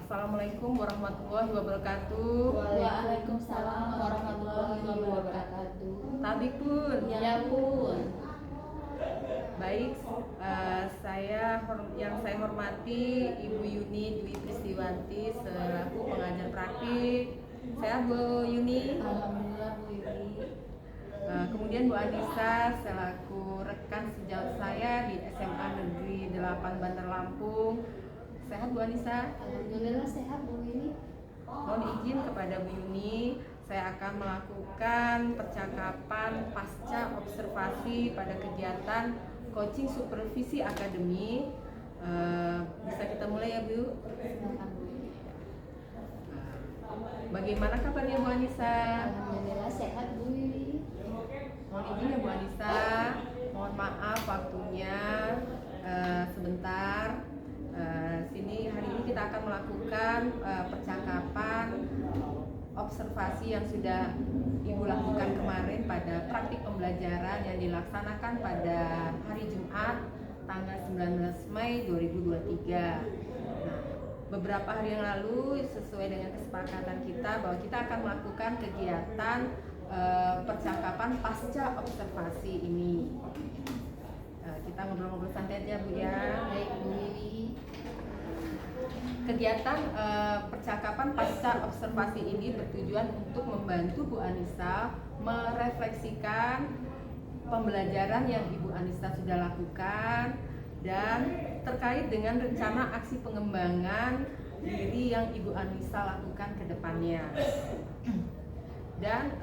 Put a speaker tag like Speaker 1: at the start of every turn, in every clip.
Speaker 1: Assalamualaikum warahmatullahi wabarakatuh.
Speaker 2: Waalaikumsalam warahmatullahi wabarakatuh.
Speaker 1: Tabik pun.
Speaker 2: Ya pun.
Speaker 1: Baik, yang saya hormati Ibu Yuni Dwi Pristiwanti selaku pengajar praktik. Saya Bu Yuni.
Speaker 2: Alhamdulillah Bu Yuni.
Speaker 1: Kemudian Bu Anissa selaku rekan sejawat saya di SMA Negeri 8 Bandar Lampung. Sehat Bu Anissa?
Speaker 2: Alhamdulillah sehat Bu Yuni.
Speaker 1: Mohon izin kepada Bu Yuni, saya akan melakukan percakapan pasca observasi pada kegiatan coaching supervisi akademi. Bisa kita mulai ya Bu?
Speaker 2: Silakan Bu Yuni.
Speaker 1: Bagaimana kabarnya Bu Anissa?
Speaker 2: Alhamdulillah sehat Bu Yuni.
Speaker 1: Mohon izin ya Bu Anissa, mohon maaf waktunya sebentar. Hari ini kita akan melakukan percakapan observasi yang sudah Ibu lakukan kemarin pada praktik pembelajaran yang dilaksanakan pada hari Jumat tanggal 19 Mei 2023. Nah, beberapa hari yang lalu sesuai dengan kesepakatan kita bahwa kita akan melakukan kegiatan percakapan pasca observasi ini. Kita ngobrol-ngobrol santai aja Bu ya.
Speaker 2: Baik Bu Yuni.
Speaker 1: Kegiatan percakapan pasca observasi ini bertujuan untuk membantu Bu Anissa merefleksikan pembelajaran yang Ibu Anissa sudah lakukan dan terkait dengan rencana aksi pengembangan diri yang Ibu Anissa lakukan ke depannya dan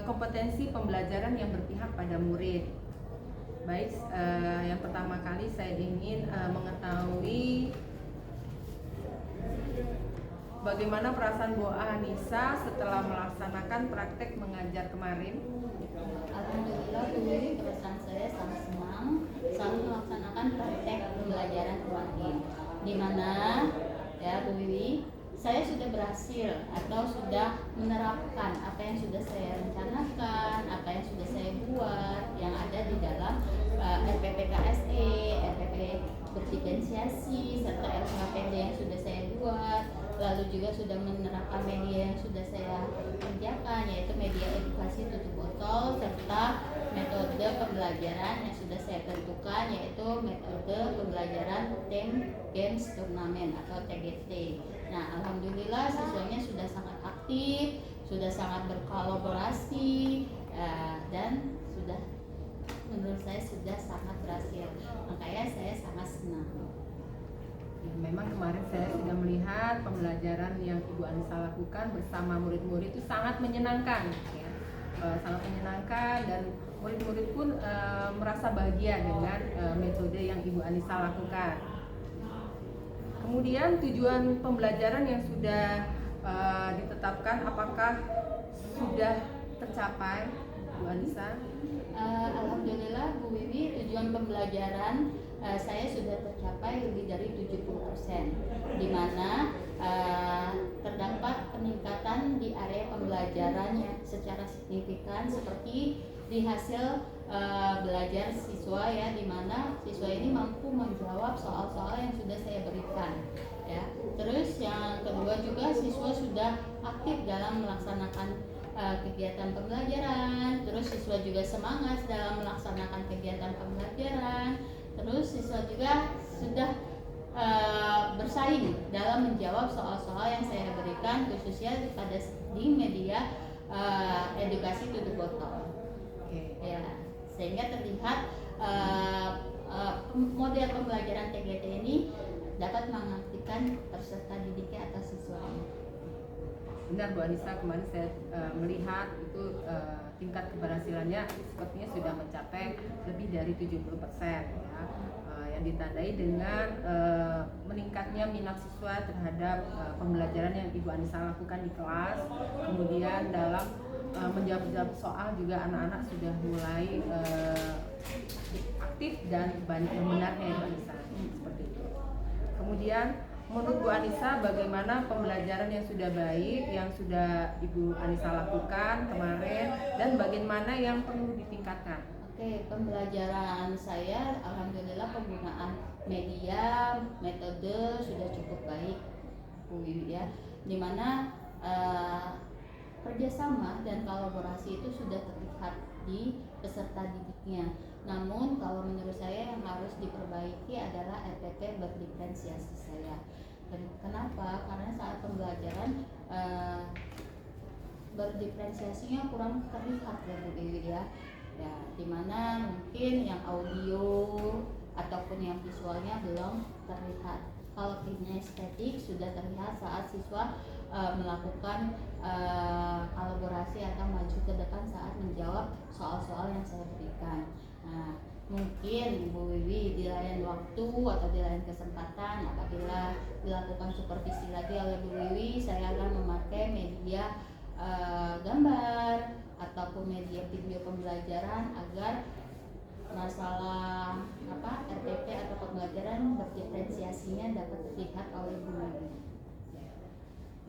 Speaker 1: kompetensi pembelajaran yang berpihak pada murid. Baik, yang pertama kali saya ingin mengetahui bagaimana perasaan Bu Anissa setelah melaksanakan praktek mengajar kemarin?
Speaker 2: Alhamdulillah Bu Yuni, perasaan saya sangat senang selalu melaksanakan praktek pembelajaran kemarin, di mana ya Bu Yuni, saya sudah berhasil atau sudah menerapkan apa yang sudah saya rencanakan, apa yang sudah saya buat yang ada di dalam RPPKSE, RPP berdiferensiasi serta LKPD yang sudah saya buat. Lalu juga sudah menerapkan media yang sudah saya kerjakan, yaitu media edukasi tutup botol serta metode pembelajaran yang sudah saya tentukan, yaitu metode pembelajaran Team Games Turnamen atau TGT. Nah, alhamdulillah siswanya sudah sangat aktif, sudah sangat berkolaborasi, dan sudah menurut saya sudah sangat berhasil. Makanya saya sangat senang.
Speaker 1: Memang kemarin saya sudah melihat pembelajaran yang Ibu Anissa lakukan bersama murid-murid itu sangat menyenangkan, ya. Sangat menyenangkan dan murid-murid pun merasa bahagia dengan metode yang Ibu Anissa lakukan. Kemudian tujuan pembelajaran yang sudah ditetapkan apakah sudah tercapai Bu Anissa?
Speaker 2: Alhamdulillah Bu Wiwi, tujuan pembelajaran saya sudah tercapai lebih dari 70%, di mana terdapat peningkatan di area pembelajarannya secara signifikan seperti di hasil belajar siswa, ya, di mana siswa ini mampu menjawab soal-soal yang sudah saya berikan, ya. Terus yang kedua juga siswa sudah aktif dalam melaksanakan kegiatan pembelajaran, terus siswa juga semangat dalam melaksanakan kegiatan pembelajaran, terus siswa juga sudah bersaing dalam menjawab soal-soal yang saya berikan khususnya di media edukasi tutup botol. Ya, sehingga terlihat model pembelajaran TGT ini dapat mengaktifkan peserta didiknya atau siswanya.
Speaker 1: Benar Bu Anissa, kemarin saya melihat itu tingkat keberhasilannya sepertinya sudah mencapai lebih dari 70%, ya. Yang ditandai dengan meningkatnya minat siswa terhadap pembelajaran yang Ibu Anissa lakukan di kelas. Kemudian dalam menjawab soal juga anak-anak sudah mulai aktif dan banyak yang benarnya Ibu Anissa, seperti itu. Kemudian menurut Bu Anissa, bagaimana pembelajaran yang sudah baik, yang sudah Ibu Anissa lakukan kemarin, dan bagaimana yang perlu ditingkatkan?
Speaker 2: Oke, pembelajaran saya alhamdulillah penggunaan media, metode sudah cukup baik. Bu Wiwi ya, dimana kerjasama dan kolaborasi itu sudah terlihat di peserta didiknya. Namun kalau menurut saya yang harus diperbaiki adalah RPP berdiferensiasi saya. Kenapa? Karena saat pembelajaran berdiferensiasinya kurang terlihat ya Bu Dewi ya. Ya, dimana mungkin yang audio ataupun yang visualnya belum terlihat. Kalau kinestetik sudah terlihat saat siswa melakukan kolaborasi atau maju ke depan saat menjawab soal-soal yang saya berikan. Nah, mungkin Bu Wiwi di lain waktu atau di lain kesempatan apabila dilakukan supervisi lagi oleh Bu Wiwi, saya akan memakai media gambar ataupun media video pembelajaran agar masalah RPP atau pembelajaran berdiferensiasinya dapat terlihat oleh Bu Wiwi.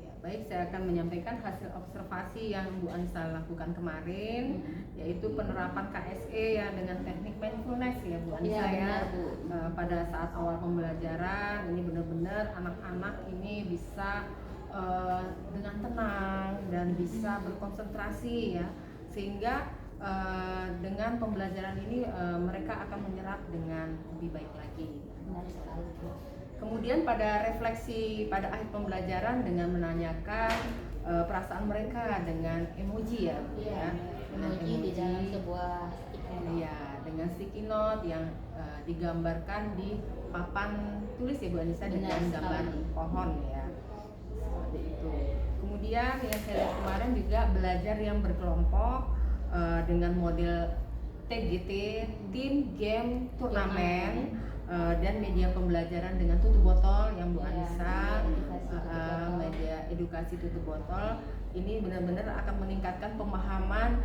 Speaker 1: Ya, baik, saya akan menyampaikan hasil observasi yang Bu Anissa lakukan kemarin, yaitu penerapan KSE ya dengan teknik mindfulness ya Bu Anissa ya. Pada saat awal pembelajaran ini benar-benar anak-anak ini bisa dengan tenang dan bisa berkonsentrasi ya, sehingga dengan pembelajaran ini mereka akan menyerap dengan lebih baik lagi. Kemudian pada refleksi pada akhir pembelajaran dengan menanyakan perasaan mereka dengan emoji ya,
Speaker 2: emoji di dalam sebuah
Speaker 1: dengan sticky note yang digambarkan di papan tulis ya Bu Anissa dengan gambar pohon ya, seperti itu. Kemudian yang saya lihat kemarin juga belajar yang berkelompok dengan model TGT, tim game turnamen, dan media pembelajaran dengan tutup botol yang Bu Anissa, media edukasi tutup botol ini benar-benar akan meningkatkan pemahaman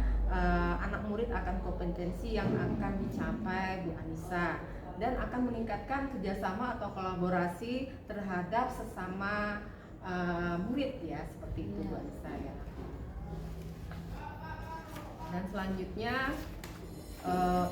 Speaker 1: anak murid akan kompetensi yang akan dicapai Bu Anissa, dan akan meningkatkan kerjasama atau kolaborasi terhadap sesama murid ya, seperti itu Bu Anissa ya. Dan selanjutnya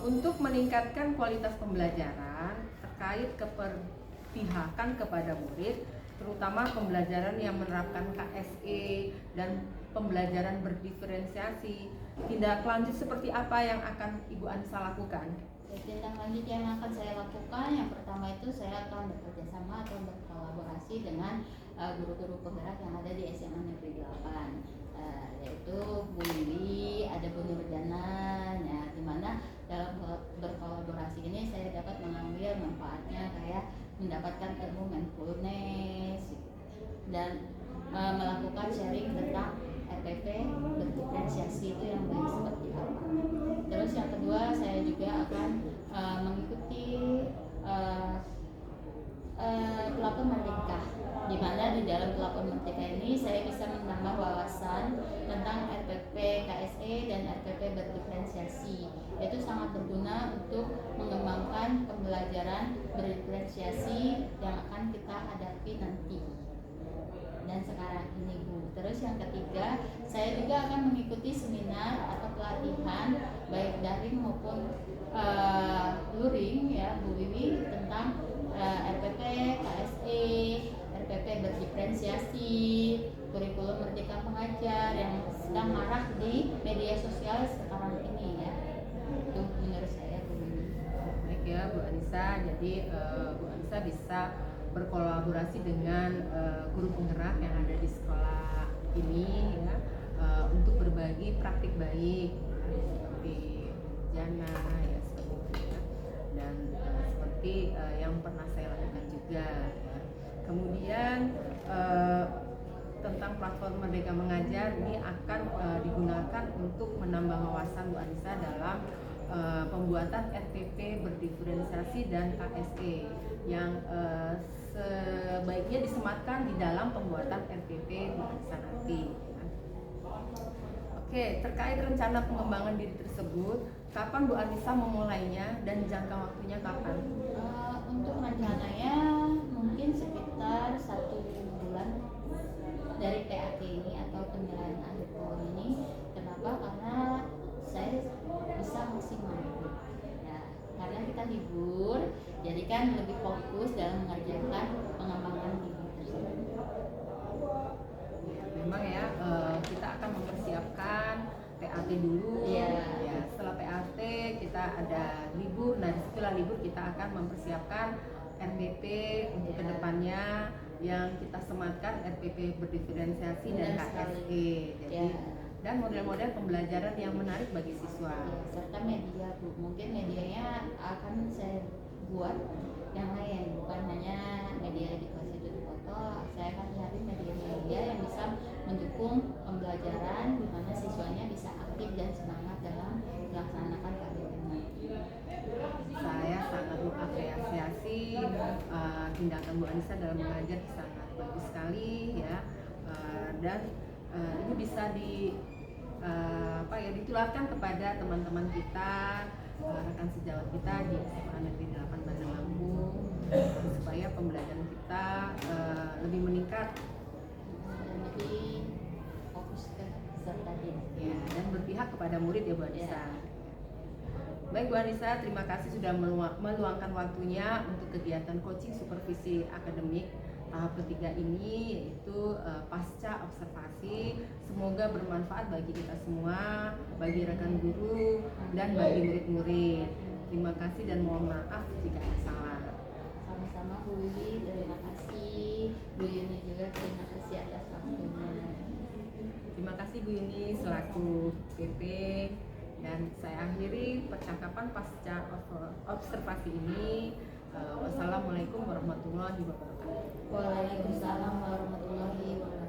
Speaker 1: untuk meningkatkan kualitas pembelajaran terkait keberpihakan kepada murid, terutama pembelajaran yang menerapkan KSE dan pembelajaran berdiferensiasi, tindak lanjut seperti apa yang akan Ibu Anissa lakukan?
Speaker 2: Tindak lanjut yang akan saya lakukan, yang pertama itu saya akan bekerja sama atau berkolaborasi dengan guru-guru penggerak yang ada di SMA Negeri 8, yaitu Bu Wiwi, ada Bu Nurjana, ya, dimana dalam berkolaborasi ini saya dapat mengambil manfaatnya kayak mendapatkan ilmu mindfulness dan melakukan sharing tentang RPP berdiferensiasi itu yang baik seperti apa. Terus yang kedua saya juga akan mengikuti pelapor merdeka, di mana di dalam pelapor merdeka ini saya bisa menambah wawasan tentang RPP KSE dan RPP berdiferensiasi. Itu sangat berguna untuk mengembangkan pembelajaran berdiferensiasi yang akan kita hadapi nanti dan sekarang ini Bu. Terus yang ketiga, saya juga akan mengikuti seminar atau pelatihan baik daring maupun luring ya Bu Wiwi tentang RPP, KSE, RPP berdiferensiasi, kurikulum Merdeka Mengajar yang sedang marak di media sosial sekarang ini ya. Itu menurut saya Bu Wiwi.
Speaker 1: Baik ya Bu Anissa, jadi Bu Anissa bisa berkolaborasi dengan guru penggerak yang ada di sekolah ini ya, untuk berbagi praktik baik ya, seperti jana ya, seperti itu ya. Dan seperti yang pernah saya lakukan juga ya. Kemudian tentang platform Merdeka Mengajar ini akan digunakan untuk menambah wawasan Bu Anissa dalam pembuatan RPP berdiferensiasi dan KSE yang sebaiknya disematkan di dalam pembuatan RPP Bu Anissa nanti. Oke, terkait rencana pengembangan diri tersebut, kapan Bu Anissa memulainya dan jangka waktunya kapan?
Speaker 2: Untuk rencananya mungkin sekitar 1 bulan dari PAT ini atau penilaian akhir tahun ini. Kenapa? Karena saya bisa maksimal ya, karena kita libur, jadi kan lebih fokus dalam mengerjakan pengembangan diri tersebut.
Speaker 1: PAT dulu.
Speaker 2: Iya.
Speaker 1: Ya, setelah PAT kita ada libur. Nah, setelah libur kita akan mempersiapkan RPP untuk
Speaker 2: Iya.
Speaker 1: kedepannya yang kita sematkan RPP berdiferensiasi dan
Speaker 2: Benar sekali.
Speaker 1: HSE. Jadi
Speaker 2: Iya.
Speaker 1: dan model-model pembelajaran yang menarik bagi siswa.
Speaker 2: Ya, serta media Bu, mungkin medianya akan saya buat yang lain, bukan hanya media edukasi tutur foto. Saya akan cari media-media yang bisa mendukung pembelajaran, di mana siswanya bisa aktif dan semangat dalam melaksanakan KBM.
Speaker 1: Saya sangat mengapresiasi tindakan Bu Anissa dalam mengajar, sangat bagus sekali ya. Dan ini bisa ditularkan kepada teman-teman kita, rekan sejawat kita di SMA Negeri 8 Bandar Lampung, supaya pembelajaran kita lebih meningkat
Speaker 2: Dan lebih fokus ke peserta didik.
Speaker 1: ya, dan berpihak kepada murid ya Bu Anissa.
Speaker 2: Ya.
Speaker 1: Baik Bu Anissa, terima kasih sudah meluangkan waktunya untuk kegiatan coaching supervisi akademik tahap ketiga ini, yaitu pasca observasi. Semoga bermanfaat bagi kita semua, bagi rekan guru dan bagi murid-murid. Terima kasih dan mohon maaf jika ada salah.
Speaker 2: Sama-sama Bu Wiwi, terima kasih. Bu Yuni juga terima kasih atas waktunya.
Speaker 1: Terima kasih Bu Yuni selaku PP, dan saya akhiri percakapan pasca observasi ini. Wassalamualaikum warahmatullahi wabarakatuh.
Speaker 2: Waalaikumsalam warahmatullahi wabarakatuh.